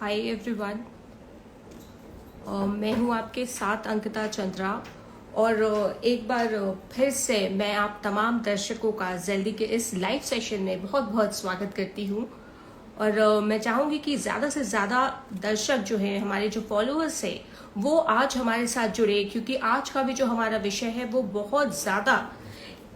Hi everyone. मैं हूं आपके साथ अंकिता चंद्रा और एक बार फिर से मैं आप तमाम दर्शकों का जल्दी के इस लाइव सेशन में बहुत बहुत स्वागत करती हूं। और मैं चाहूंगी कि ज़्यादा से ज़्यादा दर्शक जो हैं, हमारे जो फॉलोअर्स हैं, वो आज हमारे साथ जुड़े, क्योंकि आज का भी जो हमारा विषय है वो बहुत ज़्यादा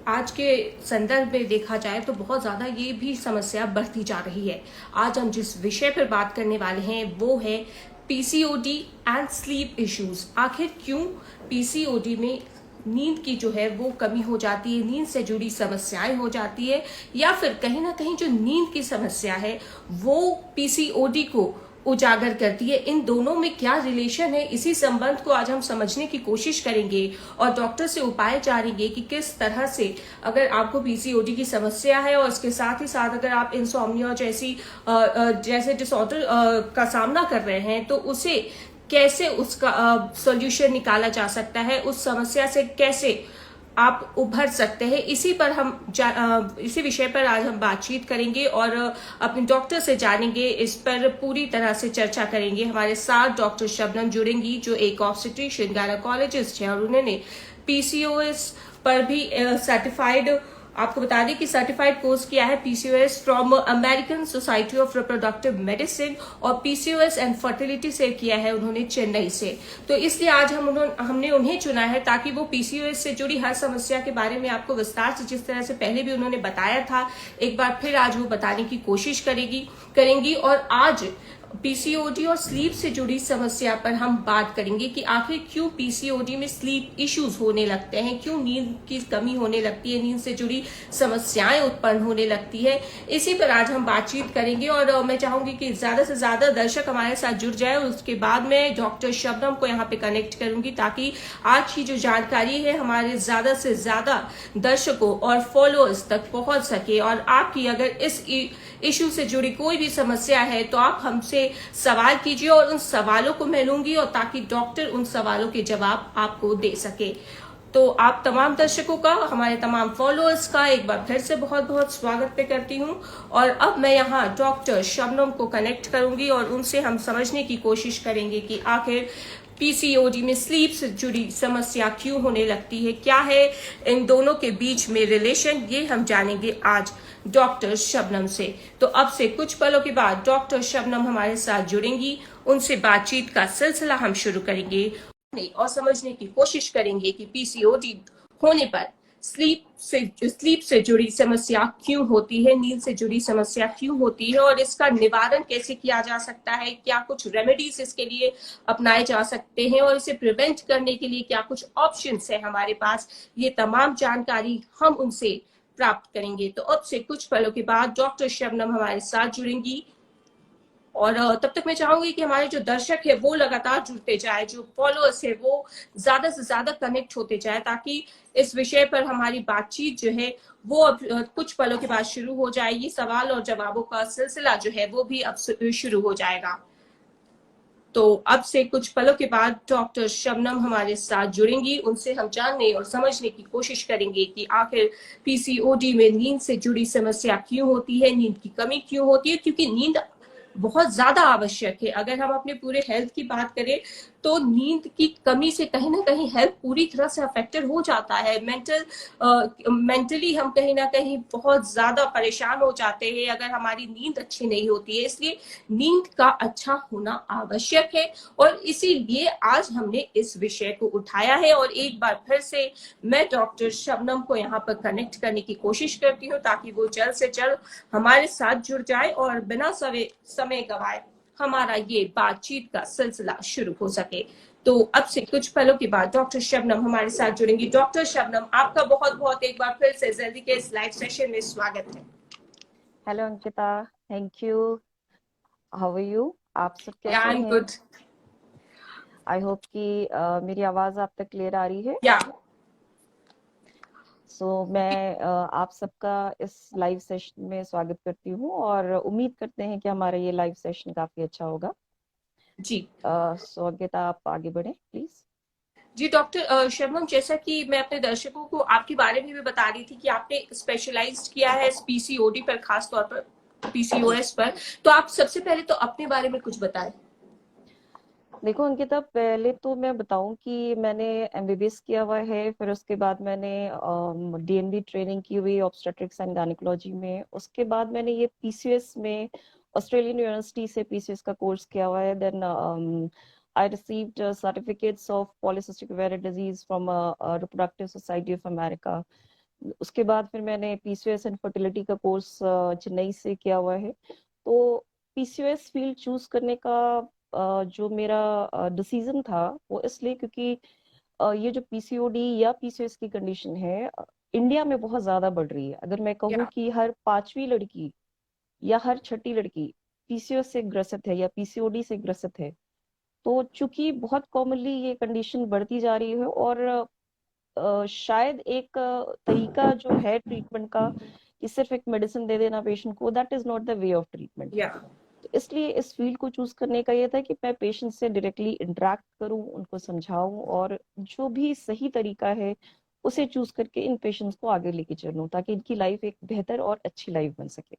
आज के संदर्भ में देखा जाए तो बहुत ज़्यादा ये भी समस्या बढ़ती जा रही है। आज हम जिस विषय पर बात करने वाले हैं वो है पीसीओडी एंड स्लीप इश्यूज। आखिर क्यों पीसीओडी में नींद की जो है वो कमी हो जाती है, नींद से जुड़ी समस्याएं हो जाती है, या फिर कहीं ना कहीं जो नींद की समस्या है वो पीसीओडी को उजागर करती है। इन दोनों में क्या रिलेशन है, इसी संबंध को आज हम समझने की कोशिश करेंगे और डॉक्टर से उपाय जानेंगे कि किस तरह से, अगर आपको पीसीओडी की समस्या है और इसके साथ ही साथ अगर आप इंसोम्निया जैसे डिसऑर्डर का सामना कर रहे हैं, तो उसे कैसे उसका सॉल्यूशन निकाला जा सकता है, उस समस्या से कैसे आप उभर सकते हैं। इसी विषय पर आज हम बातचीत करेंगे और अपने डॉक्टर से जानेंगे, इस पर पूरी तरह से चर्चा करेंगे। हमारे साथ डॉक्टर शबनम जुड़ेंगी जो एक ऑब्स्टेट्रिशियन गायनेकोलॉजिस्ट है और उन्होंने पीसीओएस पर भी सर्टिफाइड, आपको बता दें कि सर्टिफाइड कोर्स किया है PCOS from American society of reproductive medicine, और पीसीओएस एंड फर्टिलिटी से किया है उन्होंने चेन्नई से। तो इसलिए आज हमने उन्हें चुना है ताकि वो पीसीओएस से जुड़ी हर समस्या के बारे में आपको विस्तार से, जिस तरह से पहले भी उन्होंने बताया था, एक बार फिर आज वो बताने की कोशिश करेंगी। और आज पीसीओडी और स्लीप से जुड़ी समस्या पर हम बात करेंगे कि आखिर क्यों पीसीओडी में स्लीप इश्यूज होने लगते हैं, क्यों नींद की कमी होने लगती है, नींद से जुड़ी समस्याएं उत्पन्न होने लगती है। इसी पर आज हम बातचीत करेंगे और मैं चाहूंगी कि ज्यादा से ज्यादा दर्शक हमारे साथ जुड़ जाए। और उसके बाद मैं डॉक्टर शबनम को यहाँ पे कनेक्ट करूंगी ताकि आज की जो जानकारी है हमारे ज्यादा से ज्यादा दर्शकों और फॉलोअर्स तक पहुंच सके। और आपकी अगर इस इश्यू से जुड़ी कोई भी समस्या है तो आप हमसे सवाल कीजिए और उन सवालों को मैं लूंगी, और ताकि डॉक्टर उन सवालों के जवाब आपको दे सके। तो आप तमाम दर्शकों का, हमारे तमाम फॉलोअर्स का एक बार फिर से बहुत बहुत स्वागत पे करती हूँ। और अब मैं यहाँ डॉक्टर शबनम को कनेक्ट करूंगी और उनसे हम समझने की कोशिश करेंगे कि आखिर पीसीओडी में स्लीप से जुड़ी समस्या क्यों होने लगती है, क्या है इन दोनों के बीच में रिलेशन, ये हम जानेंगे आज डॉक्टर शबनम से। तो अब से कुछ पलों के बाद डॉक्टर शबनम हमारे साथ जुड़ेंगी, उनसे बातचीत का सिलसिला हम शुरू करेंगे और समझने की कोशिश करेंगे कि पीसीओडी होने पर स्लीप से जुड़ी समस्या क्यों होती है, नींद से जुड़ी समस्या क्यों होती है, और इसका निवारण कैसे किया जा सकता है, क्या कुछ रेमेडीज इसके लिए अपनाए जा सकते हैं, और इसे प्रिवेंट करने के लिए क्या कुछ ऑप्शंस है हमारे पास। ये तमाम जानकारी हम उनसे प्राप्त करेंगे। तो अब से कुछ पलों के बाद डॉक्टर शबनम हमारे साथ जुड़ेंगी और तब तक मैं चाहूंगी कि हमारे जो दर्शक है वो लगातार जुड़ते जाए, जो फॉलोअर्स है वो ज्यादा से ज्यादा कनेक्ट होते जाए, ताकि इस विषय पर हमारी बातचीत जो है वो अब कुछ पलों के बाद शुरू हो जाएगी। सवाल और जवाबों का सिलसिला जो है वो भी अब शुरू हो जाएगा। तो अब से कुछ पलों के बाद डॉक्टर शबनम हमारे साथ जुड़ेंगी, उनसे हम जानने और समझने की कोशिश करेंगे कि आखिर पीसीओडी में नींद से जुड़ी समस्या क्यों होती है, नींद की कमी क्यों होती है, क्योंकि नींद बहुत ज्यादा आवश्यक है। अगर हम अपने पूरे हेल्थ की बात करें तो नींद की कमी से कहीं ना कहीं हेल्थ पूरी तरह से अफेक्टेड हो जाता है। मेंटली हम कहीं ना कहीं बहुत ज्यादा परेशान हो जाते हैं अगर हमारी नींद अच्छी नहीं होती है। इसलिए नींद का अच्छा होना आवश्यक है और इसीलिए आज हमने इस विषय को उठाया है। और एक बार फिर से मैं डॉक्टर शबनम को यहाँ पर कनेक्ट करने की कोशिश करती हूँ ताकि वो जल्द से जल्द हमारे साथ जुड़ जाए और बिना समय गवाए हमारा ये बातचीत का सिलसिला शुरू हो सके। तो अब से कुछ पलों के बाद डॉक्टर शबनम हमारे साथ जुड़ेंगी। डॉक्टर शबनम, आपका बहुत बहुत एक बार फिर से जल्दी के इस लाइव सेशन में स्वागत है। Hello Ankita, thank you. How are you? आप सब कैसे हैं? गुड। आई होप कि मेरी आवाज आप तक क्लियर आ रही है। मैं आप सबका इस लाइव सेशन में स्वागत करती हूँ और उम्मीद करते हैं कि हमारा ये लाइव सेशन काफी अच्छा होगा जी। अंकिता, आप आगे बढ़े प्लीज। जी डॉक्टर शबनम, जैसा कि मैं अपने दर्शकों को आपके बारे में भी बता रही थी कि आपने स्पेशलाइज्ड किया है पीसीओडी पर, खास तौर पर पीसीओएस पर। तो आप सबसे पहले तो अपने बारे में कुछ बताएं। देखो अंकिता, पहले तो मैं बताऊं कि मैंने एमबीबीएस किया हुआ है, फिर उसके बाद मैंने डीएनबी ट्रेनिंग की हुई ऑब्स्टेट्रिक्स एंड गायनेकोलॉजी में। उसके बाद मैंने ये पीसीओएस में ऑस्ट्रेलियन यूनिवर्सिटी से पीसीओएस का कोर्स किया हुआ है। Then I received certificates of polycystic ovarian disease from reproductive society of America. उसके बाद फिर मैंने पीसीओएस एंड फर्टिलिटी का कोर्स चेन्नई से किया हुआ है। तो पीसीओएस फील्ड चूज करने का जो मेरा डिसीजन था वो इसलिए क्योंकि ये जो पीसीओडी या पीसीओएस की कंडीशन है इंडिया में बहुत ज्यादा बढ़ रही है। अगर मैं कहूँ या कि हर पांचवी लड़की या हर छठी लड़की पीसीओएस से ग्रसित है या पीसीओडी से ग्रसित है। तो चूंकि बहुत कॉमनली ये कंडीशन बढ़ती जा रही है, और शायद एक तरीका जो है ट्रीटमेंट का कि सिर्फ एक मेडिसिन दे देना पेशेंट को, that is not the way of treatment. या तो इसलिए इस फील्ड को चूज करने का ये था कि मैं पेशेंट से डायरेक्टली इंटरेक्ट करूं, उनको समझाऊं, और जो भी सही तरीका है उसे चूज करके इन पेशेंट्स को आगे लेके चलूं ताकि इनकी लाइफ एक बेहतर और अच्छी लाइफ बन सके।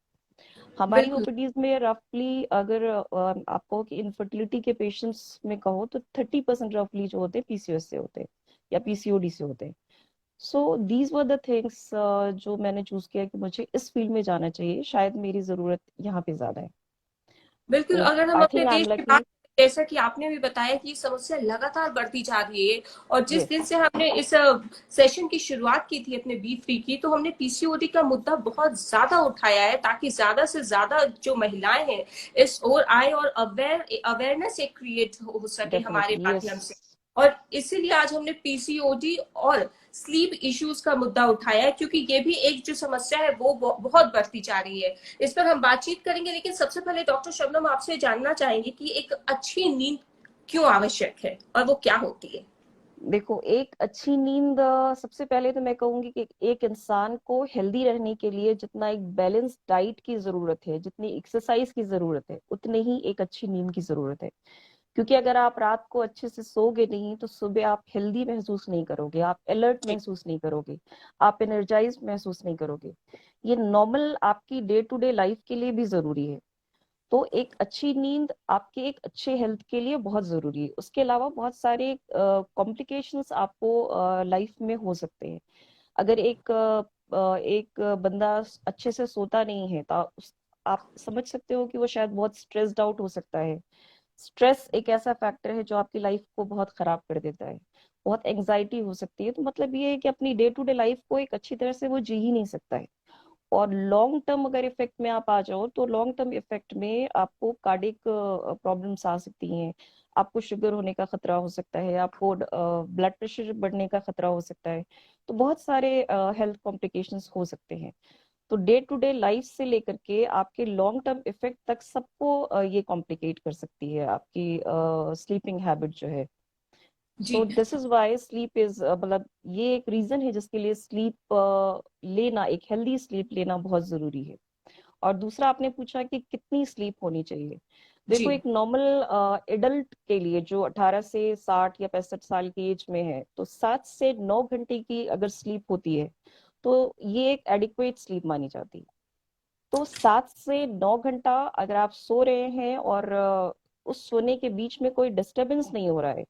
हमारी बिल्कुल। ओपीडीज में रफली अगर आप कहो कि इनफर्टिलिटी के पेशेंट्स में कहो तो 30% रफली जो होते हैं पीसीओएस से होते हैं या पीसीओडी से होते हैं। So these were the things जो मैंने चूज किया कि मुझे इस फील्ड में जाना चाहिए, शायद मेरी जरूरत यहाँ पे ज्यादा है। बिल्कुल, तो अगर हम आई अपने थिंक आई एम देश की बात लकी। करें, जैसा कि आपने भी बताया कि ये समस्या लगातार बढ़ती जा रही है, और जिस दिन यस, से हमने इस सेशन की शुरुआत की थी अपने बी फ्री की, तो हमने पीसीओडी का मुद्दा बहुत ज्यादा उठाया है ताकि ज्यादा से ज्यादा जो महिलाएं हैं इस ओर आए और अवेयरनेस एक क्रिएट हो सके हमारे डेफिनेटली, यस। माध्यम से। और इसीलिए आज हमने पीसीओडी और स्लीप इश्यूज का मुद्दा उठाया है, क्योंकि ये भी एक जो समस्या है वो बहुत बढ़ती जा रही है। इस पर हम बातचीत करेंगे, लेकिन सबसे पहले डॉक्टर शबनम आपसे जानना चाहेंगे कि एक अच्छी नींद क्यों आवश्यक है और वो क्या होती है। देखो, एक अच्छी नींद सबसे पहले तो मैं कहूंगी कि एक इंसान को हेल्दी रहने के लिए जितना एक बैलेंस डाइट की जरूरत है, जितनी एक्सरसाइज की जरूरत है, उतनी ही एक अच्छी नींद की जरूरत है। क्योंकि अगर आप रात को अच्छे से सोगे नहीं तो सुबह आप हेल्दी महसूस नहीं करोगे, आप अलर्ट जी। महसूस नहीं करोगे, आप एनर्जाइज महसूस नहीं करोगे। ये नॉर्मल आपकी डे टू डे लाइफ के लिए भी जरूरी है। तो एक अच्छी नींद आपके एक अच्छे हेल्थ के लिए बहुत जरूरी है। उसके अलावा बहुत सारे कॉम्प्लिकेशंस आपको लाइफ में हो सकते हैं। अगर एक बंदा अच्छे से सोता नहीं है तो आप समझ सकते हो कि वो शायद बहुत स्ट्रेस्ड आउट हो सकता है। स्ट्रेस एक ऐसा फैक्टर है जो आपकी लाइफ को बहुत खराब कर देता है। बहुत एंजाइटी हो सकती है। तो मतलब ये है कि अपनी डे टू डे लाइफ को एक अच्छी तरह से वो जी ही नहीं सकता है। और लॉन्ग टर्म अगर इफेक्ट में आप आ जाओ तो लॉन्ग टर्म इफेक्ट में आपको कार्डिक प्रॉब्लम्स आ सकती हैं। आपको शुगर होने का खतरा हो सकता है, आपको ब्लड प्रेशर बढ़ने का खतरा हो सकता है। तो बहुत सारे हेल्थ कॉम्प्लिकेशंस हो सकते हैं। तो डे टू डे लाइफ से लेकर के आपके लॉन्ग टर्म इफेक्ट तक सबको ये कॉम्प्लिकेट कर सकती है आपकी स्लीपिंग हैबिट जो है। सो जी। This is why sleep is मतलब ये एक रीजन है जिसके लिए स्लीप लेना, एक हेल्दी स्लीप लेना बहुत जरूरी है। और दूसरा आपने पूछा कि कितनी स्लीप होनी चाहिए। देखो, जी। एक नॉर्मल एडल्ट के लिए जो 18 से 60 या 65 साल की एज में है, तो 7 से 9 घंटे की अगर स्लीप होती है तो ये एक एडिक्वेट स्लीप मानी जाती है। तो 7 से 9 घंटा अगर आप सो रहे हैं और उस सोने के बीच में कोई डिस्टरबेंस नहीं हो रहा है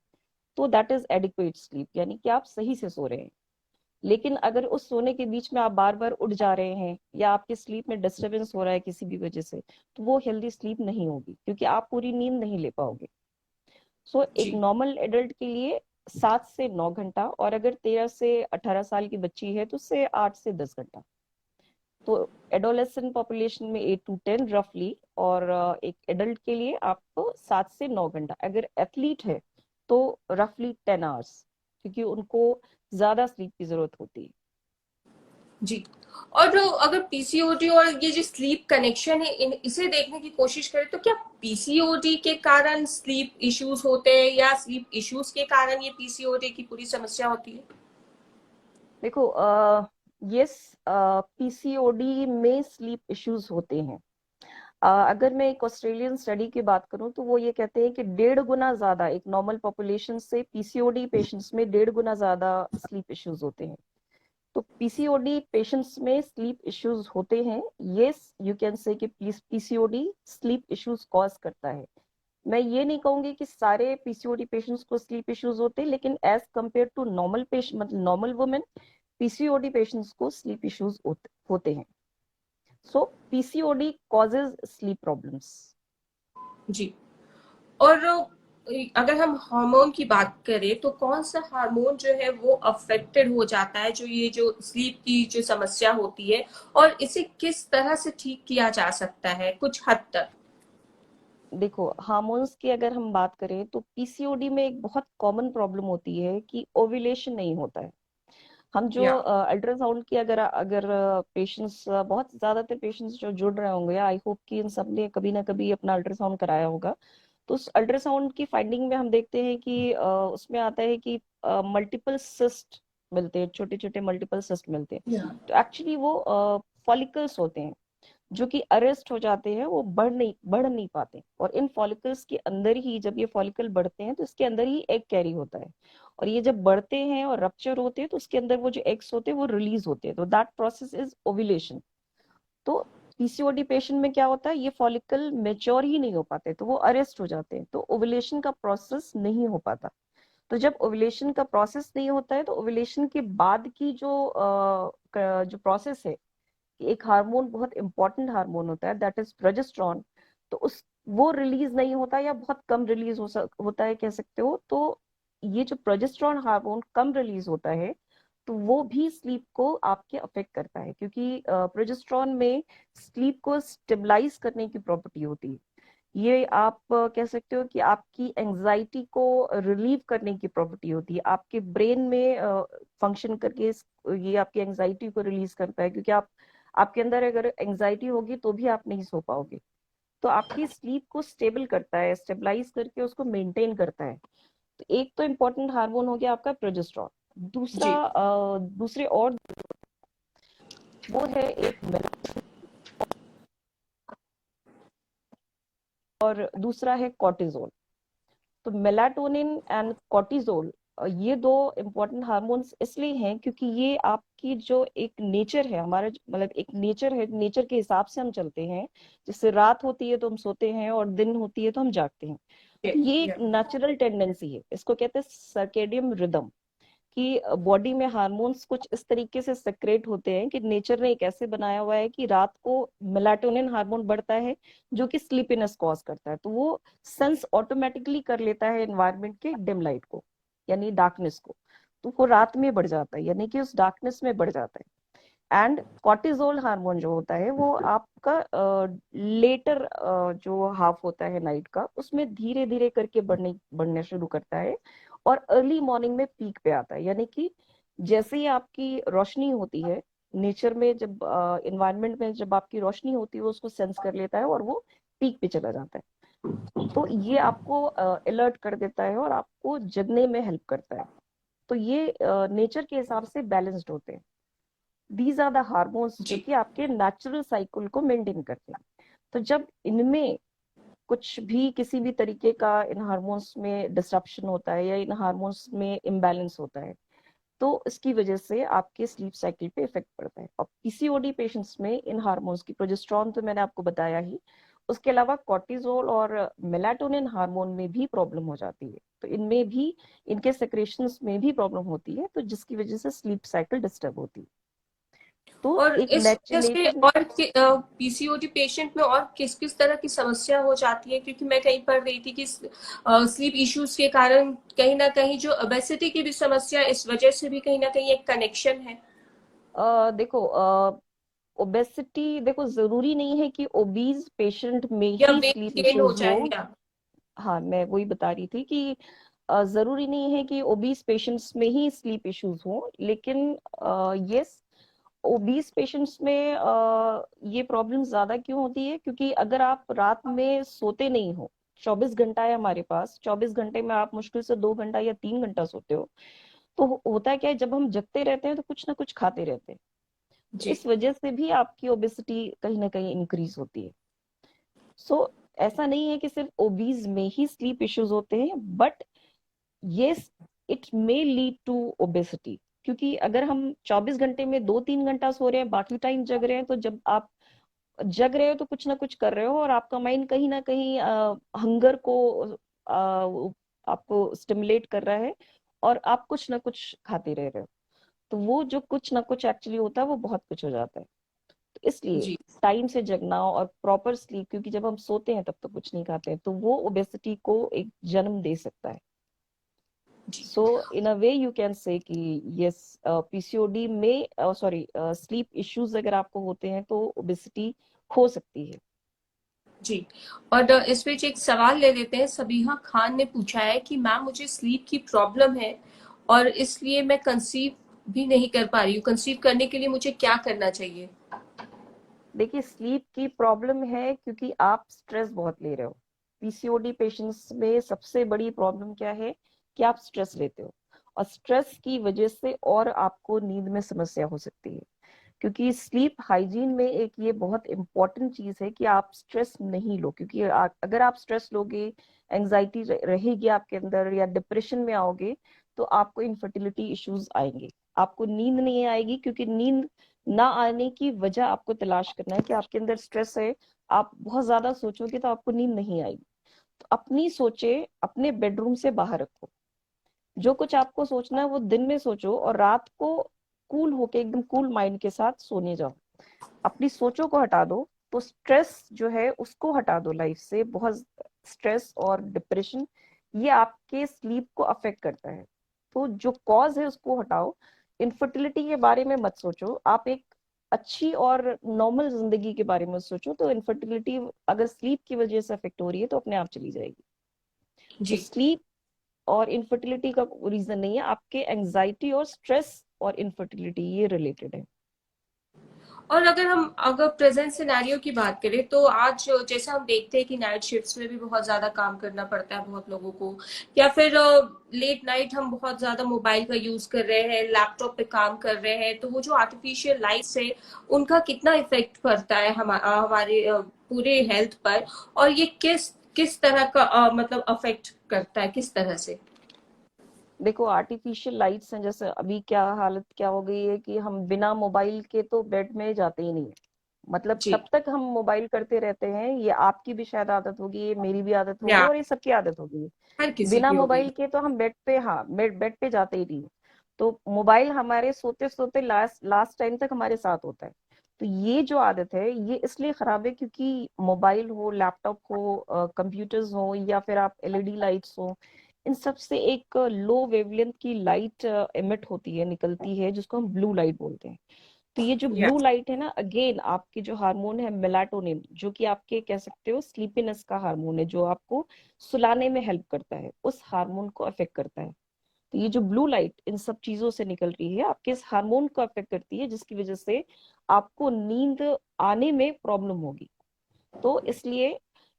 तो दैट इज एडिक्वेट स्लीप, यानी कि आप सही से सो रहे हैं। लेकिन अगर उस सोने के बीच में आप बार बार उठ जा रहे हैं या आपकी स्लीप में डिस्टरबेंस हो रहा है किसी भी वजह से, तो वो हेल्दी स्लीप नहीं होगी क्योंकि आप पूरी नींद नहीं ले पाओगे। सो एक जी। नॉर्मल एडल्ट के लिए 7 से 9 घंटा, और अगर 13 से 18 साल की बच्ची है तो उससे 8 से 10 घंटा। तो एडोलेसेंट पॉपुलेशन में 8 to 10 रफली, और एक एडल्ट के लिए आपको 7 से 9 घंटा। अगर एथलीट है तो रफली 10 आवर्स, क्योंकि उनको ज्यादा स्लीप की जरूरत होती है। जी। और जो अगर पीसीओडी और ये जो स्लीप कनेक्शन है, इसे देखने की कोशिश करें, तो क्या पीसीओडी के कारण स्लीप इश्यूज होते हैं या स्लीप इश्यूज के कारण ये पीसीओडी की पूरी समस्या होती है। देखो, यस, पीसीओडी में स्लीप इश्यूज होते हैं। अगर मैं एक ऑस्ट्रेलियन स्टडी की बात करूं तो वो ये कहते हैं कि 1.5 गुना ज्यादा एक नॉर्मल पॉपुलेशन से पीसीओडी पेशेंट्स में 1.5 गुना ज्यादा स्लीप इश्यूज होते हैं। तो पीसीओडी पेशेंट्स में स्लीप इश्यूज होते हैं। यस, यू कैन से कि पीसीओडी स्लीप इश्यूज कॉज करता है। मैं ये नहीं कहूंगी कि सारे पीसीओडी पेशेंट्स को स्लीप इश्यूज होते हैं, लेकिन as compared to normal patient, मतलब नॉर्मल वुमेन, पीसीओडी पेशेंट्स को स्लीप इश्यूज होते हैं। So PCOD causes sleep problems. जी। और अगर हम हार्मोन की बात करें तो कौन सा हार्मोन जो है वो अफेक्टेड हो जाता है, जो ये जो स्लीप की जो समस्या होती है, और इसे किस तरह से ठीक किया जा सकता है कुछ हद तक? देखो, हार्मोन्स की अगर हम बात करें तो पीसीओडी में एक बहुत कॉमन प्रॉब्लम होती है कि ओव्यूलेशन नहीं होता है। हम जो या अल्ट्रासाउंड की अगर अगर पेशेंट्स, बहुत ज्यादातर पेशेंट्स जो जुड़ रहे होंगे, आई होप कि इन सब ने कभी ना कभी अपना अल्ट्रासाउंड कराया होगा। तो उस अल्ट्रासाउंड की फाइंडिंग में हम देखते हैं कि उसमें आता है कि मल्टीपल सिस्ट मिलते हैं, छोटे छोटे मल्टीपल सिस्ट मिलते हैं। या तो एक्चुअली वो फॉलिकल्स होते हैं जो कि अरेस्ट हो जाते हैं, वो बढ़ नहीं पाते। और इन फॉलिकल्स के अंदर ही, जब ये फॉलिकल बढ़ते हैं तो इसके अंदर ही एग कैरी होता है। और ये जब बढ़ते हैं और रप्चर होते हैं तो उसके अंदर वो जो एग्स होते हैं वो रिलीज होते हैं। तो दैट प्रोसेस इज ओव्यूलेशन। तो पीसीओडी पेशेंट में क्या होता है, ये फॉलिकल मेच्योर ही नहीं हो पाते, तो वो अरेस्ट हो जाते हैं, तो ओव्यूलेशन का प्रोसेस नहीं हो पाता। तो जब ओव्यूलेशन का प्रोसेस नहीं होता है तो ओव्यूलेशन के बाद की जो प्रोसेस है, एक हार्मोन बहुत इंपॉर्टेंट हार्मोन होता है, दैट इज प्रोजेस्टेरॉन। तो उस वो रिलीज नहीं होता, या बहुत कम रिलीज होता है कह सकते हो। तो ये जो प्रोजेस्टेरॉन हार्मोन कम रिलीज होता है, तो वो भी स्लीप को आपके अफेक्ट करता है, क्योंकि प्रोजेस्टेरॉन में स्लीप को स्टेबलाइज करने की प्रॉपर्टी होती है। ये आप कह सकते हो कि आपकी एंजाइटी को रिलीव करने की प्रॉपर्टी होती है, आपके ब्रेन में फंक्शन करके ये आपकी एंजाइटी को रिलीज करता है, क्योंकि आपके अंदर अगर एंजाइटी होगी तो भी आप नहीं सो पाओगे। तो आपकी स्लीप को स्टेबल करता है, स्टेबलाइज करके उसको मेंटेन करता है। तो एक तो इम्पोर्टेंट हार्मोन हो गया आपका प्रोजेस्टेरॉन। दूसरा, जी। दूसरे और वो है एक और दूसरा है कॉर्टिजोल। तो मेलाटोनिन एंड कॉर्टिजोल, ये दो इम्पोर्टेंट हार्मोन्स इसलिए हैं क्योंकि ये आपकी जो एक नेचर है, हमारा मतलब एक नेचर है, नेचर के हिसाब से हम चलते हैं। जैसे रात होती है तो हम सोते हैं और दिन होती है तो हम जागते हैं। तो ये एक या नेचुरल टेंडेंसी है, इसको कहते हैं सर्केडियम रिदम। कि बॉडी में हार्मोन्स कुछ इस तरीके से सेक्रेट होते हैं कि नेचर ने एक ऐसे बनाया हुआ है कि रात को मेलाटोनिन हार्मोन बढ़ता है, जो कि स्लीपीनेस कॉज करता है। तो वो सेंस ऑटोमेटिकली कर लेता है एनवायरनमेंट के डिम लाइट को, यानी डार्कनेस को। तो वो रात में बढ़ जाता है, यानी कि उस डार्कनेस में बढ़ जाता है। एंड कॉर्टिजोल हार्मोन जो होता है वो आपका लेटर जो हाफ होता है नाइट का, उसमें धीरे धीरे करके बढ़ने शुरू करता है, और अर्ली मॉर्निंग में पीक पे आता है। यानी कि जैसे ही आपकी रोशनी होती है, नेचर में जब इन्वायरमेंट में जब आपकी रोशनी होती है, वो उसको सेंस कर लेता है और वो पीक पे चला जाता है। तो ये आपको अलर्ट कर देता है और आपको जगने में हेल्प करता है। तो ये नेचर के हिसाब से बैलेंस्ड होते हैं। दीज आर द हार्मोन्स जो जी। कि आपके नेचुरल साइकिल को मेंटेन करते हैं। तो जब इनमें कुछ भी, किसी भी तरीके का इन हार्मोन्स में डिसरप्शन होता है या इन हार्मोन्स में इम्बैलेंस होता है, तो इसकी वजह से आपके स्लीप साइकिल पे इफेक्ट पड़ता है। और पीसीओडी पेशेंट्स में इन हार्मोन्स की, प्रोजेस्टेरॉन तो मैंने आपको बताया ही, उसके अलावा कॉर्टिजोल और मेलाटोनिन हार्मोन में भी प्रॉब्लम हो जाती है। तो इनमें भी, इनके सेक्रेशंस में भी प्रॉब्लम होती है, तो जिसकी वजह से स्लीप साइकिल डिस्टर्ब होती है। तो और एक इस वजह से नेचर। और पीसीओडी पेशेंट में और किस किस तरह की समस्या हो जाती है? क्योंकि मैं कहीं पढ़ रही थी कि स्लीप इश्यूज के कारण कहीं ना कहीं जो ओबेसिटी की भी समस्या, इस वजह से भी कहीं ना कहीं एक कनेक्शन है। देखो, ओबेसिटी, देखो जरूरी नहीं है कि ओबीज पेशेंट में या ही वेट स्लीप गेन हो इश्यूज हो। जाए या? हाँ, मैं वही बता रही थी कि जरूरी नहीं है कि ओबीज पेशेंट्स में ही स्लीप इश्यूज हो, लेकिन यस, ओबीज पेशेंट्स में ये प्रॉब्लम ज्यादा क्यों होती है, क्योंकि अगर आप रात में सोते नहीं हो, 24 घंटा है हमारे पास, 24 घंटे में आप मुश्किल से 2 घंटा या 3 घंटा सोते हो, तो होता है क्या है, जब हम जगते रहते हैं तो कुछ ना कुछ खाते रहते हैं। तो जी। इस वजह से भी आपकी ओबेसिटी कहीं ना कहीं इंक्रीज होती है। सो ऐसा नहीं है कि सिर्फ ओबीज में ही स्लीप इश्यूज होते हैं, but yes, it may lead to obesity. क्योंकि अगर हम 24 घंटे में 2-3 घंटा सो रहे हैं, बाकी टाइम जग रहे हैं, तो जब आप जग रहे हो तो कुछ ना कुछ कर रहे हो, और आपका माइंड कहीं ना कहीं हंगर को आपको स्टिमुलेट कर रहा है, और आप कुछ ना कुछ खाते रह रहे हो। तो वो जो कुछ ना कुछ एक्चुअली होता है वो बहुत कुछ हो जाता है। तो इसलिए जी। टाइम से जगना और प्रॉपर स्लीप, क्योंकि जब हम सोते हैं तब तो कुछ नहीं खाते हैं, तो वो ओबेसिटी को एक जन्म दे सकता है। जी। सो इन अ वे यू कैन से कि यस, पीसीओडी में, सॉरी, स्लीप इश्यूज अगर आपको होते हैं तो ओबेसिटी हो सकती है। जी। और इस बीच एक सवाल ले लेते हैं। सबीहा खान ने पूछा है कि मैम मुझे स्लीप की प्रॉब्लम है और इसलिए मैं कंसीव भी नहीं कर पा रही हूँ। कंसीव करने के लिए मुझे क्या करना चाहिए? देखिए, स्लीप की प्रॉब्लम है क्योंकि आप स्ट्रेस बहुत ले रहे हो। पीसीओडी पेशेंट्स में सबसे बड़ी प्रॉब्लम क्या है कि आप स्ट्रेस लेते हो, और स्ट्रेस की वजह से और आपको नींद में समस्या हो सकती है। क्योंकि स्लीप हाइजीन में एक ये बहुत इंपॉर्टेंट चीज है कि आप स्ट्रेस नहीं लो, क्योंकि अगर आप स्ट्रेस लोगे, एंजाइटी रहेगी आपके अंदर, या डिप्रेशन में आओगे, तो आपको इनफर्टिलिटी इश्यूज आएंगे, आपको नींद नहीं आएगी। क्योंकि नींद ना आने की वजह आपको तलाश करना है कि आपके अंदर स्ट्रेस है। आप बहुत ज्यादा सोचोगे तो आपको नींद नहीं आएगी। तो अपनी सोचे अपने बेडरूम से बाहर रखो। जो कुछ आपको सोचना है वो दिन में सोचो, और रात को कूल होके, एकदम कूल माइंड के साथ सोने जाओ। अपनी सोचों को हटा दो, तो स्ट्रेस जो है उसको हटा दो लाइफ से। बहुत स्ट्रेस और डिप्रेशन ये आपके स्लीप को अफेक्ट करता है। तो जो कॉज है उसको हटाओ। इनफर्टिलिटी के बारे में मत सोचो, आप एक अच्छी और नॉर्मल जिंदगी के बारे में सोचो। तो इनफर्टिलिटी अगर स्लीप की वजह से अफेक्ट हो रही है तो अपने आप चली जाएगी। तो जी। स्लीप और इनफर्टिलिटी का रीजन नहीं है, आपके एंजाइटी और स्ट्रेस और इनफर्टिलिटी ये रिलेटेड है। और अगर प्रेजेंट सिनेरियो की बात करें तो आज जैसा हम देखते हैं कि नाइट शिफ्ट्स में भी बहुत ज्यादा काम करना पड़ता है बहुत लोगों को, या फिर लेट नाइट हम बहुत ज्यादा मोबाइल का यूज कर रहे हैं, लैपटॉप पे काम कर रहे हैं, तो वो जो आर्टिफिशियल लाइट्स है उनका कितना इफेक्ट पड़ता है हमारे पूरे हेल्थ पर, और ये किस किस तरह का मतलब अफेक्ट करता है, किस तरह से? देखो, आर्टिफिशियल लाइट्स हैं, जैसे अभी क्या हालत क्या हो गई है कि हम बिना मोबाइल के तो बेड में जाते ही नहीं है। मतलब जी। तब तक हम मोबाइल करते रहते हैं। ये आपकी भी शायद आदत होगी, ये मेरी भी आदत होगी, या और ये सबकी आदत होगी। हर किसी बिना की हो गई। मोबाइल के तो हम बेड पे, हाँ, बेड पे जाते ही नहीं। तो मोबाइल हमारे सोते सोते लास्ट लास्ट टाइम तक हमारे साथ होता है। तो ये जो आदत है ये इसलिए खराब है क्योंकि मोबाइल हो, लैपटॉप हो, कंप्यूटर्स हो, या फिर आप एलईडी लाइट्स हो, इन सब से एक लो वेवलेंथ की लाइट एमिट होती है, निकलती है, जिसको हम ब्लू लाइट बोलते हैं। तो ये जो या ब्लू लाइट है ना, अगेन आपकी जो हार्मोन है मेलाटोनिन, जो कि आपके कह सकते हो स्लीपीनेस का हार्मोन है, जो आपको सुलाने में हेल्प करता है, उस हार्मोन को अफेक्ट करता है। तो ये जो ब्लू लाइट इन सब चीजों से निकल रही है, आपके इस हार्मोन को अफेक्ट करती है, जिसकी वजह से आपको नींद आने में प्रॉब्लम होगी। तो इसलिए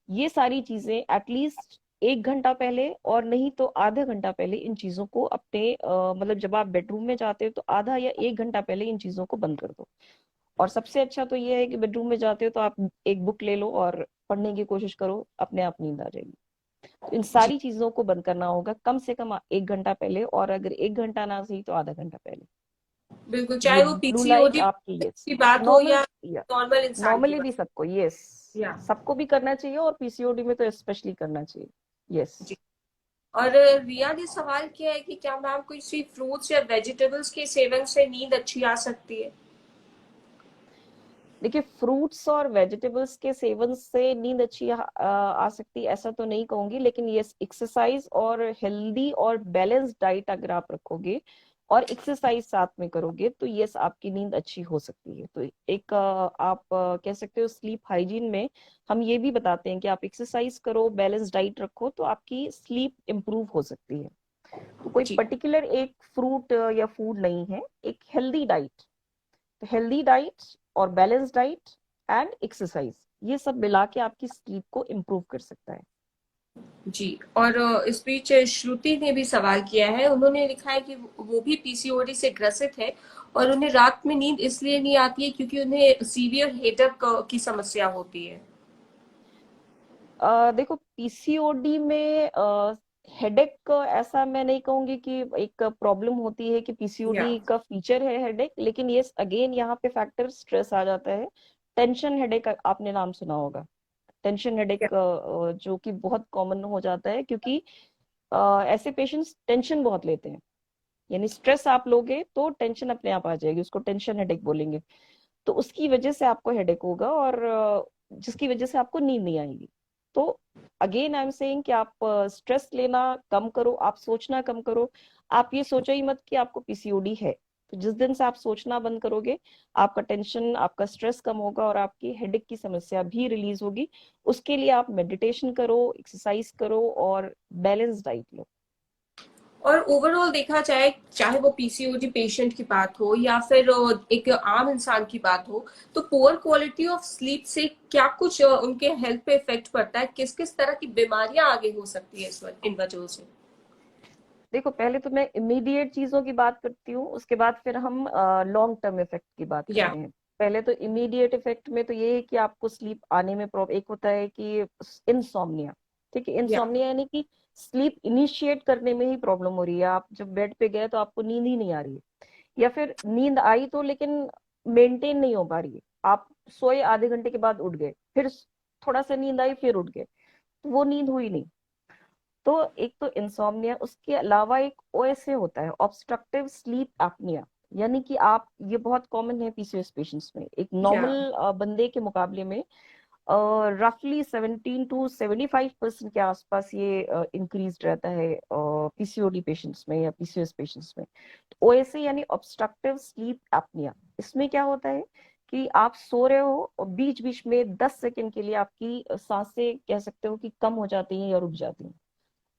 ये सारी चीजें एटलीस्ट 1 घंटा पहले, और नहीं तो आधा घंटा पहले, इन चीजों को अपने मतलब जब आप बेडरूम में जाते हो तो आधा या 1 घंटा पहले इन चीजों को बंद कर दो। और सबसे अच्छा तो ये है कि बेडरूम में जाते हो तो आप एक बुक ले लो और पढ़ने की कोशिश करो, अपने आप नींद आ जाएगी। तो इन जी। सारी चीजों को बंद करना होगा कम से कम 1 घंटा पहले, और अगर 1 घंटा ना सही तो आधा घंटा पहले। बिल्कुल, ये चाहे वो ब्लू लाइट पीसीओडी आपकी, यस, की बात हो नॉर्मल, या या नॉर्मल इंसान की नॉर्मली बात। भी सबको, यस, या सबको भी करना चाहिए, और पीसीओडी में तो स्पेशली करना चाहिए। यस। जी। और रिया ने सवाल किया है कि क्या मैम कोई सी फ्रूट्स या वेजिटेबल्स के सेवन से नींद अच्छी आ सकती है? देखिए, फ्रूट्स और वेजिटेबल्स के सेवन से नींद अच्छी आ सकती है ऐसा तो नहीं कहूंगी, लेकिन यस, एक्सरसाइज और हेल्दी और बैलेंस्ड डाइट अगर आप रखोगे और एक्सरसाइज साथ में करोगे तो यस, आपकी नींद अच्छी हो सकती है। तो एक आप कह सकते हो स्लीप हाइजीन में हम ये भी बताते हैं कि आप एक्सरसाइज करो, बैलेंस डाइट रखो, तो आपकी स्लीप इंप्रूव हो सकती है। तो कोई जी। पर्टिकुलर एक फ्रूट या फूड नहीं है, एक हेल्दी डाइट। तो हेल्दी डाइट और बैलेंस डाइट एंड एक्सरसाइज, ये सब मिला के आपकी स्लीप को इम्प्रूव कर सकता है। जी। और इस बीच श्रुति ने भी सवाल किया है। उन्होंने लिखा है कि वो भी पीसीओडी से ग्रसित है और उन्हें रात में नींद इसलिए नहीं आती है क्योंकि उन्हें सीवियर हेडेक की समस्या होती है। देखो, पीसीओडी में हेडेक ऐसा मैं नहीं कहूंगी कि एक प्रॉब्लम होती है कि या पीसीओडी का फीचर है हेडेक, लेकिन ये अगेन यहाँ पे फैक्टर स्ट्रेस आ जाता है। टेंशन हेडेक आपने नाम सुना होगा। टेंशन हेडेक जो कि बहुत कॉमन हो जाता है, क्योंकि ऐसे पेशेंट्स टेंशन बहुत लेते हैं। यानी स्ट्रेस आप लोगे तो टेंशन अपने आप आ जाएगी, उसको टेंशन हेडेक बोलेंगे। तो उसकी वजह से आपको हेडेक होगा, और जिसकी वजह से आपको नींद नहीं आएगी। तो अगेन आई एम सेइंग कि आप स्ट्रेस लेना कम करो, आप सोचना कम करो। आप ये सोचो ही मत कि आपको पीसीओडी है। तो जिस दिन से आप सोचना बंद करोगे, आपका टेंशन, आपका स्ट्रेस कम होगा और आपकी हेडेक की समस्या भी रिलीज होगी। उसके लिए आप मेडिटेशन करो, एक्सरसाइज करो और बैलेंस डाइट लो। और ओवरऑल देखा जाए, चाहे वो पीसीओडी पेशेंट की बात हो या फिर एक आम इंसान की बात हो, तो पुअर क्वालिटी ऑफ स्लीप से क्या कुछ उनके हेल्थ पे इफेक्ट पड़ता है? किस किस तरह की बीमारियां आगे हो सकती है इन वजहों से? देखो, पहले तो मैं इमीडिएट चीजों की बात करती हूँ, उसके बाद फिर हम लॉन्ग टर्म इफेक्ट की बात या करते हैं। पहले तो इमीडिएट इफेक्ट में तो ये है कि आपको स्लीप आने में प्रॉब्लम, एक होता है कि इंसोम्निया। ठीक है, या इंसोम्निया यानी कि स्लीप इनिशिएट करने में ही प्रॉब्लम हो रही है। आप जब बेड पे गए तो आपको नींद ही नहीं आ रही है, या फिर नींद आई तो लेकिन मेंटेन नहीं हो पा रही है। आप सोए, आधे घंटे के बाद उठ गए, फिर थोड़ा सा नींद आई, फिर उठ गए, तो वो नींद हुई नहीं। तो एक तो इंसोम्निया, उसके अलावा एक ओएसए होता है, ऑब्स्ट्रक्टिव स्लीप एपनिया। यानी कि आप, ये बहुत कॉमन है पीसीओएस पेशेंट्स में। एक या नॉर्मल बंदे के मुकाबले में रफली 17 to 75% के आसपास ये इंक्रीज रहता है पीसीओडी पेशेंट्स में या पीसीओएस पेशेंट्स में। तो ओएसए यानी ऑब्स्ट्रक्टिव स्लीप एपनिया, इसमें क्या होता है कि आप सो रहे हो और बीच बीच में 10 सेकंड के लिए आपकी सांसें, कह सकते हो कि कम हो जाती हैं या रुक जाती हैं।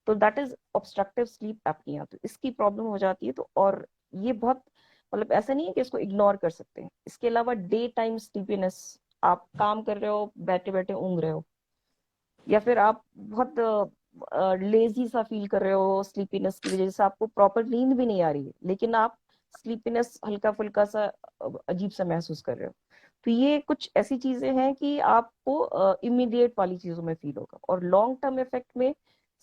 तो that is obstructive sleep apnoea. तो इसकी प्रॉब्लम हो जाती है। तो और ये बहुत, मतलब ऐसा नहीं है कि इसको इग्नोर कर सकते हैं। इसके अलावा डे टाइम स्लीपीनेस, आप काम कर रहे हो, बैठे बैठे ऊँग रहे हो, या फिर आप बहुत लेजी सा फील कर रहे हो स्लीपीनेस की वजह से, आपको प्रॉपर नींद भी नहीं आ रही है, लेकिन आप स्लीपीनेस हल्का फुल्का सा अजीब सा महसूस कर रहे हो। तो ये कुछ ऐसी चीजें हैं कि आपको इमीडिएट वाली चीजों में फील होगा। और लॉन्ग टर्म इफेक्ट में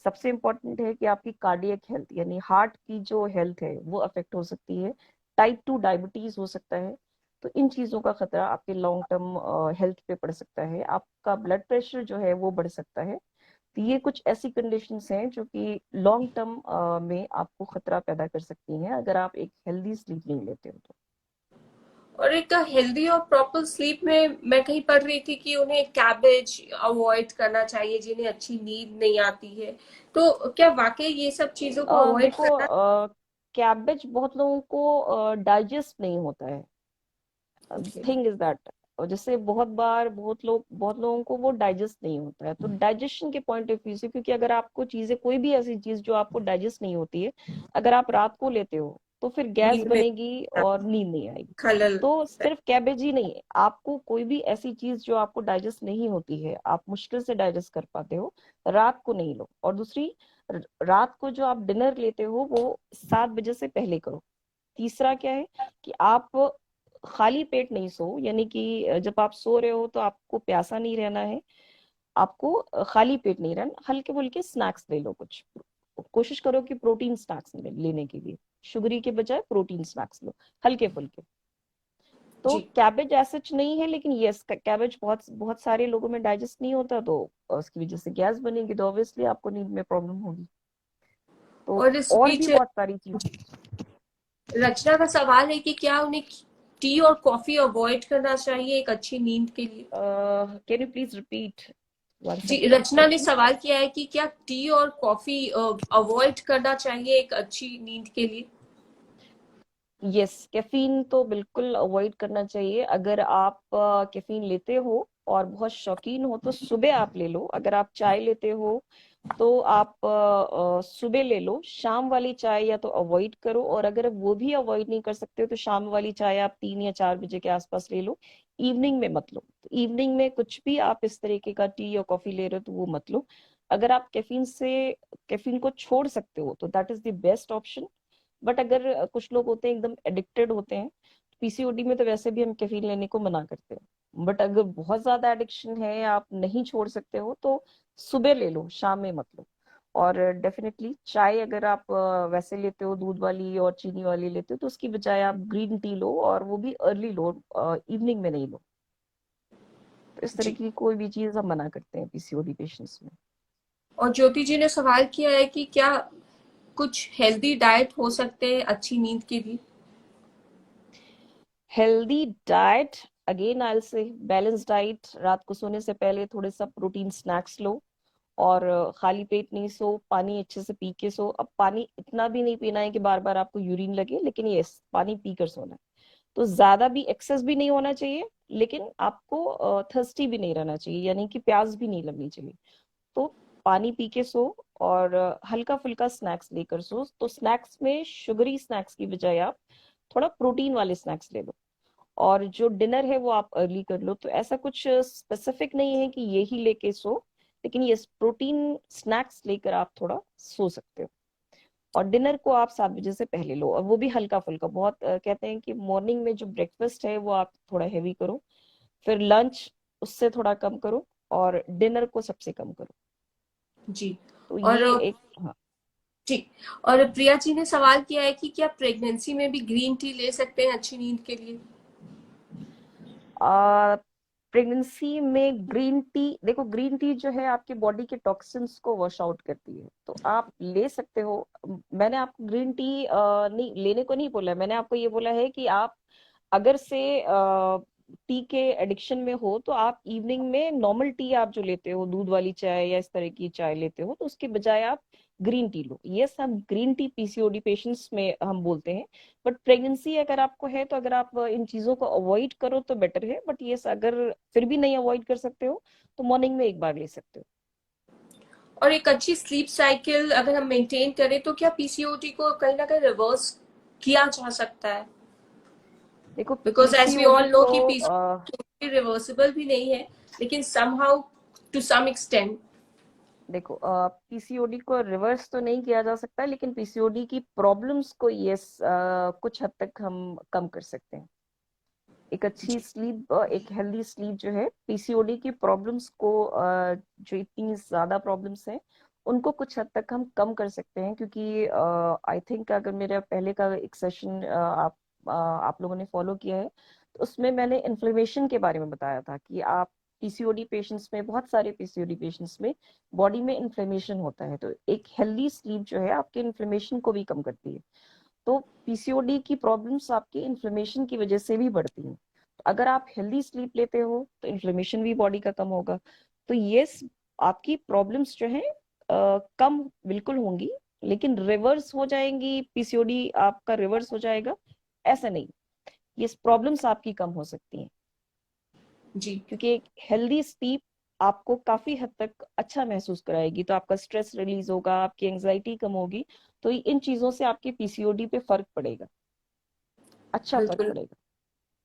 सबसे इम्पोर्टेंट है कि आपकी कार्डियक हेल्थ, यानी हार्ट की जो हेल्थ है वो अफेक्ट हो सकती है। टाइप 2 डायबिटीज हो सकता है। तो इन चीजों का खतरा आपके लॉन्ग टर्म हेल्थ पे पड़ सकता है। आपका ब्लड प्रेशर जो है वो बढ़ सकता है। तो ये कुछ ऐसी कंडीशंस हैं जो कि लॉन्ग टर्म में आपको खतरा पैदा कर सकती हैं, अगर आप एक हेल्दी स्लीप नहीं लेते हो तो। और एक हेल्दी और प्रॉपर स्लीप में मैं कहीं पढ़ रही थी कि उन्हें कैबेज अवॉइड करना चाहिए जिन्हें अच्छी नींद नहीं आती है। तो क्या वाकई ये सब चीजों को अवॉइड देखो, करना? कैबेज बहुत लोगों को डाइजेस्ट नहीं होता है। ओके। थिंग इज दैट, और जैसे बहुत लोगों को वो डाइजेस्ट नहीं होता है। तो डाइजेशन के पॉइंट ऑफ व्यू से, क्योंकि अगर आपको चीजें, कोई भी ऐसी चीज जो आपको डाइजेस्ट नहीं होती है, अगर आप रात को लेते हो तो फिर गैस नींद में बनेगी और नींद नहीं आएगी। खलल। तो सिर्फ कैबेज ही नहीं है, आपको कोई भी ऐसी चीज जो आपको डाइजेस्ट नहीं होती है, आप मुश्किल से डाइजेस्ट कर पाते हो, रात को नहीं लो। और दूसरी, रात को जो आप डिनर लेते हो वो 7 बजे से पहले करो। तीसरा क्या है कि आप खाली पेट नहीं सो, यानी कि जब आप सो रहे हो तो आपको प्यासा नहीं रहना है। आपको खाली पेट नहीं रहना, हल्के फुल्के स्नैक्स ले लो कुछ। कोशिश करो कि प्रोटीन स्नैक्स लेने के लिए, शुगरी के बजाय प्रोटीन स्नैक्स लो, हल्के फुल्के। तो जी। कैबेज सच नहीं है, लेकिन यस, कैबेज बहुत बहुत सारे लोगों में डाइजेस्ट नहीं होता, तो उसकी वजह से गैस बनेगी, तो ऑब्वियसली आपको नींद में प्रॉब्लम होगी। तो और इस और भी बीच बहुत सारी चीज। रचना का सवाल है कि क्या उन्हें टी और कॉफी अवॉइड करना चाहिए एक अच्छी नींद के लिए? Can you please repeat once जी, अगेन रचना ने क्वेश्चन? सवाल किया है कि क्या टी और कॉफी अवॉइड करना चाहिए एक अच्छी नींद के लिए? यस, कैफीन तो बिल्कुल अवॉइड करना चाहिए। अगर आप कैफीन लेते हो और बहुत शौकीन हो तो सुबह आप ले लो। अगर आप चाय लेते हो तो आप सुबह ले लो। शाम वाली चाय या तो अवॉइड करो, और अगर वो भी अवॉइड नहीं कर सकते हो तो शाम वाली चाय आप 3 या 4 बजे के आसपास ले लो। इवनिंग में मत लो। तो इवनिंग में कुछ भी आप इस तरीके का टी या कॉफी ले रहे हो तो वो मत लो। अगर आप कैफीन को छोड़ सकते हो तो that is the best option. But अगर कुछ लोग होते हैं एकदम एडिक्टेड होते हैं, पीसीओडी में तो वैसे भी हम कैफीन लेने को मना करते हैं। बट अगर बहुत ज्यादा एडिक्शन है, आप नहीं छोड़ सकते हो, तो सुबह ले लो, शाम में मत लो। और डेफिनेटली चाय अगर आप वैसे लेते हो दूध वाली और चीनी वाली लेते हो तो उसकी बजाय आप ग्रीन टी लो, और वो भी अर्ली लो, इवनिंग में नहीं लो। तो इस तरह जी। की कोई भी चीज हम मना करते हैं पीसीओडी पेशेंट्स में। और ज्योति जी ने सवाल किया है कि क्या कुछ हेल्दी डाइट हो सकते हैं अच्छी नींद के लिए? हेल्दी डाइट, अगेन आई से बैलेंस डाइट। रात को सोने से पहले थोड़े सा प्रोटीन स्नैक्स लो, और खाली पेट नहीं सो, पानी अच्छे से पी के सो। अब पानी इतना भी नहीं पीना है कि बार बार आपको यूरिन लगे, लेकिन यस पानी पी कर सोना है। तो ज्यादा भी एक्सेस भी नहीं होना चाहिए, लेकिन आपको थर्स्टी भी नहीं रहना चाहिए, यानी कि प्यास भी नहीं लगनी चाहिए। तो पानी पी के सो, और हल्का फुल्का स्नैक्स लेकर सो। तो स्नैक्स में शुगरी स्नैक्स की बजाय आप थोड़ा प्रोटीन वाले स्नैक्स ले लो, और जो डिनर है वो आप अर्ली कर लो। तो ऐसा कुछ स्पेसिफिक नहीं है कि यही लेके सो, लेकिन ये प्रोटीन स्नैक्स लेकर आप थोड़ा सो सकते हो। और डिनर को आप 7 बजे से पहले लो, और वो भी हल्का फुल्का। बहुत कहते हैं कि मॉर्निंग में जो ब्रेकफास्ट है वो आप थोड़ा हैवी करो, फिर लंच उससे थोड़ा कम करो, और डिनर को सबसे कम करो। जी। तो और ये एक, हाँ। जी। और प्रिया जी ने सवाल किया है कि क्या प्रेगनेंसी में भी ग्रीन टी ले सकते हैं अच्छी नींद के लिए? प्रेगनेंसी में ग्रीन टी, देखो ग्रीन टी जो है आपके बॉडी के टॉक्सिन्स को वॉश आउट करती है, तो आप ले सकते हो। मैंने आपको ग्रीन टी नहीं लेने को नहीं बोला है, मैंने आपको ये बोला है कि आप अगर से टी के एडिक्शन में हो तो आप इवनिंग में नॉर्मल टी आप जो लेते हो, दूध वाली चाय या इस तरह की चाय लेते हो, तो उसके बजाय आप ग्रीन टी लो। यस, हम ग्रीन टी पीसीओडी पेशेंट्स में हम बोलते हैं। बट प्रेगनेंसी अगर आपको है तो अगर आप इन चीजों को अवॉइड करो तो बेटर है। बट यस, अगर फिर भी नहीं अवॉइड कर सकते हो तो मॉर्निंग में एक बार ले सकते हो। और एक अच्छी स्लीप साइकिल अगर हम मेंटेन करें तो क्या पीसीओडी को कहीं ना कहीं रिवर्स किया जा सकता है? देखो because as we PCOD all know को कि पीसीओडी रिवर्सिबल भी नहीं है, लेकिन समहाउ टू सम एक्सटेंट। देखो पीसीओडी को रिवर्स तो नहीं किया जा सकता, लेकिन पीसीओडी की प्रॉब्लम्स को यस कुछ हद तक हम कम कर सकते हैं। एक अच्छी जी। स्लीप, एक हेल्दी स्लीप जो है पीसीओडी की प्रॉब्लम्स को जो इतनी ज्यादा प्रॉब्लम्स हैं उनको कुछ हद तक हम कम कर सकते हैं। क्योंकि आई थिंक अगर मेरा पहले का एक सेशन आप लोगों ने फॉलो किया है, तो उसमें मैंने इन्फ्लेमेशन के बारे में बताया था कि आप पीसीओडी पेशेंट्स में, बहुत सारे पीसीओडी पेशेंट्स में बॉडी में इन्फ्लेमेशन होता है। तो एक हेल्दी स्लीप जो है आपके इन्फ्लेमेशन को भी कम करती है। तो पीसीओडी की प्रॉब्लम्स आपके इन्फ्लेमेशन की वजह से भी बढ़ती हैं। अगर आप हेल्दी स्लीप लेते हो तो इन्फ्लेमेशन भी बॉडी का कम होगा। तो यस, आपकी प्रॉब्लम्स जो है कम बिल्कुल होंगी, लेकिन रिवर्स हो जाएंगी, पीसीओडी आपका रिवर्स हो जाएगा ऐसा नहीं। ये प्रॉब्लम्स आपकी कम हो सकती हैं, जी। क्योंकि एक हेल्दी स्लीप आपको काफी हद तक अच्छा महसूस कराएगी। तो आपका स्ट्रेस रिलीज होगा, आपकी एंजाइटी कम होगी। तो इन चीजों से आपके पीसीओडी पे फर्क पड़ेगा, अच्छा फर्क बिल्कुल। पड़ेगा।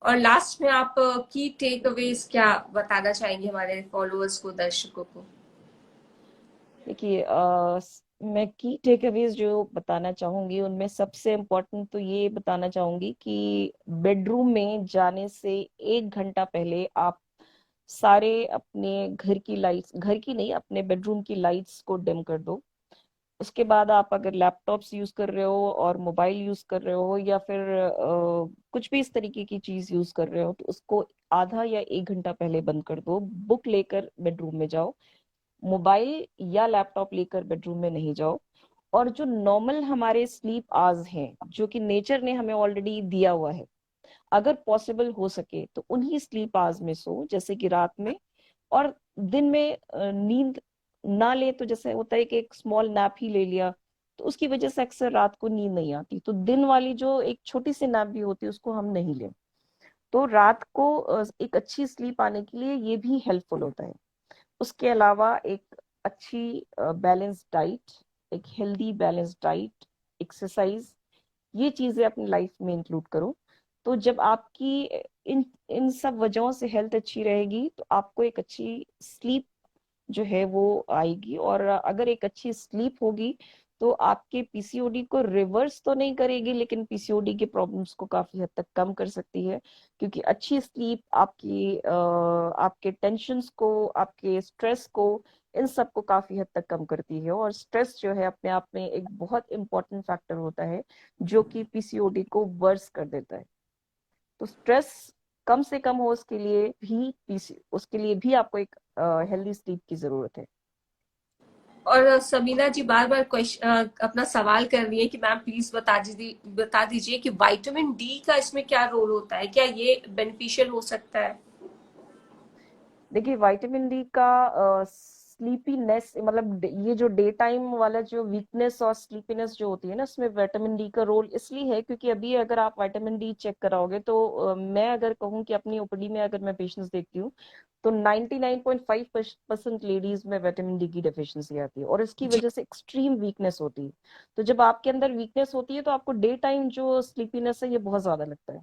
और लास्ट में आप की टेक अवेज क्या बताना चाहेंगे हमारे फॉलोअर्स को, दर्शकों को? देखिए मैं की टेक अवेज जो बताना चाहूंगी उनमें सबसे इम्पोर्टेंट तो ये बताना चाहूंगी कि बेडरूम में जाने से 1 घंटा पहले आप सारे अपने घर की लाइट्स, घर की नहीं अपने बेडरूम की लाइट्स को डिम कर दो। उसके बाद आप अगर लैपटॉप्स यूज कर रहे हो और मोबाइल यूज कर रहे हो, या फिर कुछ भी इस तरीके की चीज यूज कर रहे हो, तो उसको आधा या 1 घंटा पहले बंद कर दो। बुक लेकर बेडरूम में जाओ, मोबाइल या लैपटॉप लेकर बेडरूम में नहीं जाओ। और जो नॉर्मल हमारे स्लीप आवर्स हैं जो कि नेचर ने हमें ऑलरेडी दिया हुआ है, अगर पॉसिबल हो सके तो उन्हीं स्लीप आवर्स में सो, जैसे कि रात में। और दिन में नींद ना ले तो जैसे होता है कि एक स्मॉल नैप ही ले लिया, तो उसकी वजह से अक्सर रात को नींद नहीं आती। तो दिन वाली जो एक छोटी सी नैप भी होती है उसको हम नहीं लें। तो रात को एक अच्छी स्लीप आने के लिए ये भी हेल्पफुल होता है। उसके अलावा एक अच्छी बैलेंस डाइट, एक हेल्दी बैलेंस डाइट, एक्सरसाइज, ये चीजें अपनी लाइफ में इंक्लूड करो। तो जब आपकी इन इन सब वजहों से हेल्थ अच्छी रहेगी तो आपको एक अच्छी स्लीप जो है वो आएगी। और अगर एक अच्छी स्लीप होगी तो आपके पीसीओडी को रिवर्स तो नहीं करेगी, लेकिन पीसीओडी के प्रॉब्लम्स को काफी हद तक कम कर सकती है। क्योंकि अच्छी स्लीप आपकी आपके टेंशन्स को, आपके स्ट्रेस को इन सब को काफी हद तक कम करती है। और स्ट्रेस जो है अपने आप में एक बहुत इंपॉर्टेंट फैक्टर होता है जो कि पीसीओडी को वर्स कर देता है। तो स्ट्रेस कम से कम हो उसके लिए भी आपको एक हेल्दी स्लीप की जरूरत है। और सबीना जी बार बार अपना सवाल कर रही है कि मैम प्लीज बता दीजिए कि विटामिन डी का इसमें क्या रोल होता है, क्या ये बेनिफिशियल हो सकता है? देखिए, विटामिन डी का स्लीपीनेस, मतलब ये जो डे टाइम वाला जो वीकनेस और स्लीपीनेस जो होती है ना, उसमें विटामिन डी का रोल इसलिए है क्योंकि अभी अगर आप विटामिन डी चेक कराओगे तो मैं अगर कहूँ कि अपनी ओपीडी में अगर मैं पेशेंट्स देखती हूँ तो 99.5% लेडीज में विटामिन डी की डेफिशिएंसी आती है और इसकी जी। वजह से एक्सट्रीम वीकनेस होती है। तो जब आपके अंदर वीकनेस होती है तो आपको डे टाइम जो स्लीपीनेस है ये बहुत ज्यादा लगता है।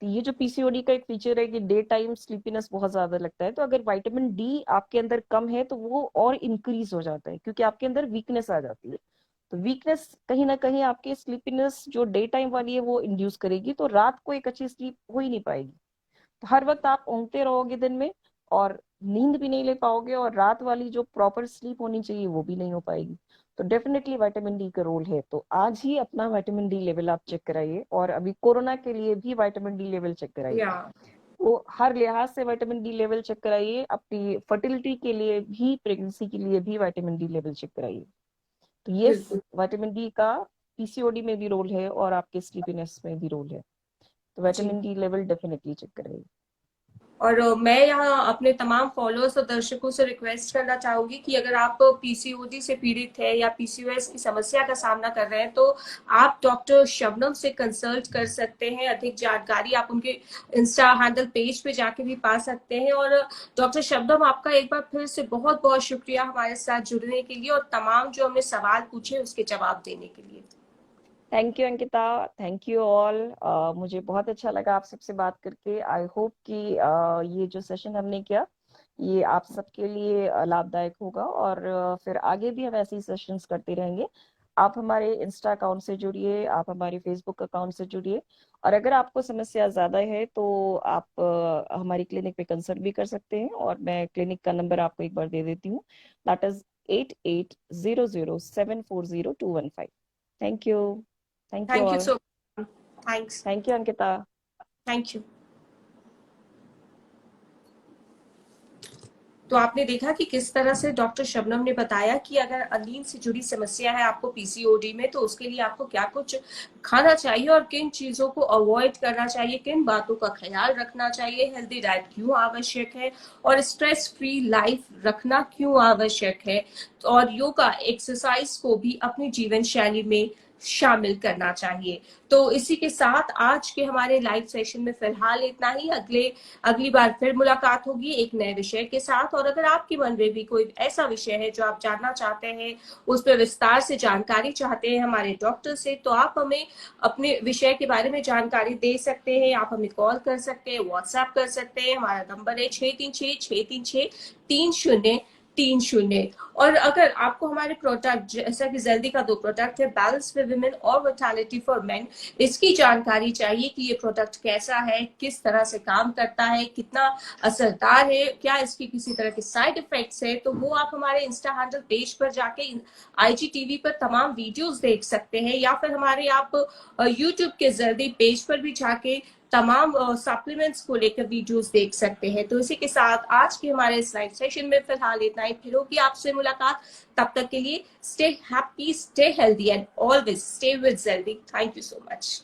तो ये जो पीसीओडी का एक फीचर है कि डे टाइम स्लीपीनेस बहुत ज्यादा लगता है, तो अगर विटामिन डी आपके अंदर कम है तो वो और इंक्रीज हो जाता है क्योंकि आपके अंदर वीकनेस आ जाती है। तो वीकनेस कहीं ना कहीं आपके स्लीपीनेस जो डे टाइम वाली है वो इंड्यूस करेगी, तो रात को एक अच्छी स्लीप हो ही नहीं पाएगी। तो हर वक्त आप ऊँघते रहोगे दिन में और नींद भी नहीं ले पाओगे और रात वाली जो प्रॉपर स्लीप होनी चाहिए वो भी नहीं हो पाएगी। तो डेफिनेटली विटामिन डी का रोल है। तो आज ही अपना विटामिन डी लेवल आप चेक कराइए और अभी कोरोना के लिए भी विटामिन डी लेवल चेक कराइए। या वो हर लिहाज से विटामिन डी लेवल चेक कराइए, अपनी फर्टिलिटी के लिए भी, प्रेगनेंसी के लिए भी विटामिन डी लेवल चेक कराइए। तो यस, बिल्कुल। विटामिन डी का पीसीओडी में भी रोल है और आपके स्लीपीनेस में भी रोल है। तो जी। Vitamin D level definitely check कराइए। और मैं यहाँ अपने तमाम फॉलोअर्स और दर्शकों से रिक्वेस्ट करना चाहूंगी कि अगर आप पीसीओडी से पीड़ित है या पीसीओएस की समस्या का सामना कर रहे हैं तो आप डॉक्टर शबनम से कंसल्ट कर सकते हैं। अधिक जानकारी आप उनके इंस्टा हैंडल पेज पे जाके भी पा सकते हैं। और डॉक्टर शबनम, आपका एक बार फिर से बहुत बहुत शुक्रिया हमारे साथ जुड़ने के लिए और तमाम जो हमने सवाल पूछे उसके जवाब देने के लिए। Thank you Ankita, thank you all. मुझे बहुत अच्छा लगा आप सबसे बात करके। आई होप कि ये जो सेशन हमने किया ये आप सबके लिए लाभदायक होगा और फिर आगे भी हम ऐसे ही सेशंस करते रहेंगे। आप हमारे इंस्टा अकाउंट से जुड़िए, आप हमारे फेसबुक अकाउंट से जुड़िए और अगर आपको समस्या ज्यादा है तो आप हमारी क्लिनिक पे कंसल्ट भी कर सकते हैं। और मैं क्लिनिक का नंबर आपको एक बार दे देती हूँ, that is 8800740215। Thank you. Thank you thank you all. So much. Thanks. Thank you, Ankita. Thank you. तो आपने देखा कि किस तरह से डॉक्टर शबनम ने बताया कि अगर नींद से जुड़ी समस्या है आपको पीसीओडी में, तो उसके लिए आपको क्या कुछ खाना चाहिए और किन चीजों को अवॉइड करना चाहिए, किन बातों का ख्याल रखना चाहिए, हेल्दी डाइट क्यों आवश्यक है और स्ट्रेस फ्री लाइफ रखना क्यों आवश्यक है, और योगा एक्सरसाइज को भी अपनी जीवन शैली में शामिल करना चाहिए। तो इसी के साथ आज के हमारे लाइव सेशन में फिलहाल इतना ही। अगली बार फिर मुलाकात होगी एक नए विषय के साथ। और अगर आपके मन में भी कोई ऐसा विषय है जो आप जानना चाहते हैं, उस पर विस्तार से जानकारी चाहते हैं हमारे डॉक्टर से, तो आप हमें अपने विषय के बारे में जानकारी दे सकते हैं। आप हमें कॉल कर सकते हैं, व्हाट्सएप कर सकते हैं। हमारा नंबर है 636-636-30303। और अगर आपको हमारे प्रोडक्ट, जैसा कि जल्दी का 2 प्रोडक्ट है, बैलेंस फॉर वुमेन और विटालिटी फॉर मेन, इसकी जानकारी चाहिए कि ये प्रोडक्ट कैसा है, किस तरह से काम करता है, कितना असरदार है, क्या इसकी किसी तरह के साइड इफेक्ट्स है, तो वो आप हमारे इंस्टा हैंडल पेज पर जाके आईजीटीवी पर तमाम वीडियोस देख सकते हैं, या फिर हमारे आप यूट्यूब के जल्दी पेज पर भी जाके तमाम सप्लीमेंट्स को लेकर वीडियोस देख सकते हैं। तो इसी के साथ आज के हमारे इस लाइव सेशन में फिलहाल इतना ही। फिर होगी आपसे मुलाकात, तब तक के लिए stay happy, stay healthy and always stay with जल्दी। Thank you so much.